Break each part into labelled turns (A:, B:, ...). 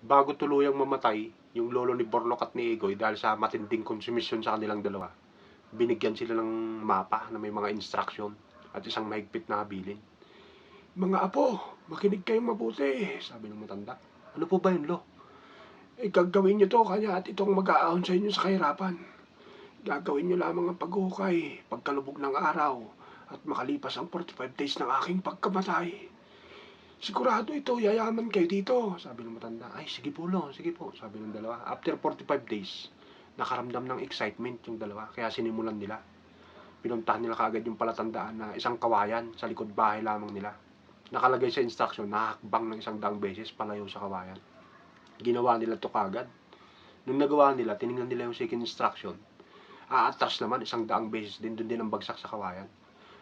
A: bago tuluyang mamatay yung lolo ni Borlok at ni Egoy dahil sa matinding konsumisyon sa kanilang dalawa, binigyan sila ng mapa na may mga instruction at isang mahigpit na habilin. Mga apo, makinig kayong mabuti, sabi ng matanda. Ano po ba yun, Lo? Gagawin nyo to kanya at itong mag-aahon sa inyo sa kahirapan. Gagawin nyo lamang ang paghuhukay, pagkalubog ng araw, at makalipas ang 45 days ng aking pagkamatay. Sigurado ito, yayaman kayo dito, sabi ng matanda. Ay, sige po, Lo, sige po, sabi ng dalawa. After 45 days, nakaramdam ng excitement yung dalawa, kaya sinimulan nila. Pinuntahan nila kaagad yung palatandaan na isang kawayan sa likod bahay lamang nila. Nakalagay sa instruction na hakbang ng 100 beses palayo sa kawayan. Ginawa nila to kaagad. Nung nagawa nila, tiningnan nila yung second instruction. Aatras naman 100 beses din, doon din ang bagsak sa kawayan.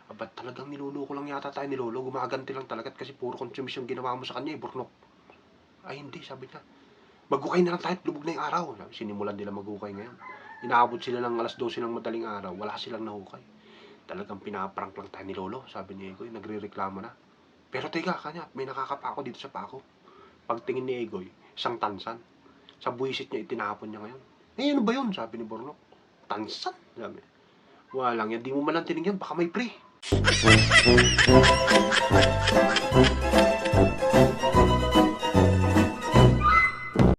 A: Aba, talagang niluloko lang yata tayo ni Lolo. Gumaganti lang talaga kasi puro konsumisyon ginawa mo sa kanya eh, Bornok. Ay hindi, sabi niya. Maghukay na lang tayo, lubog na yung araw. Sinimulan nila maghukay ngayon. Inaabot sila ng alas 12 ng madaling araw, wala silang nahukay. Talagang pinaprank lang tayo ni Lolo, sabi ni Egoy, nagre-reklamo na. Pero teka, kanya, may nakakapako dito sa pako. Pagtingin ni Egoy, isang tansan. Sa buwisit niya, itinapon niya ngayon. Eh, ano ba yun? Sabi ni Bornok. Tansan? Sabi. Walang yan, di mo malang tinigyan, baka may pre.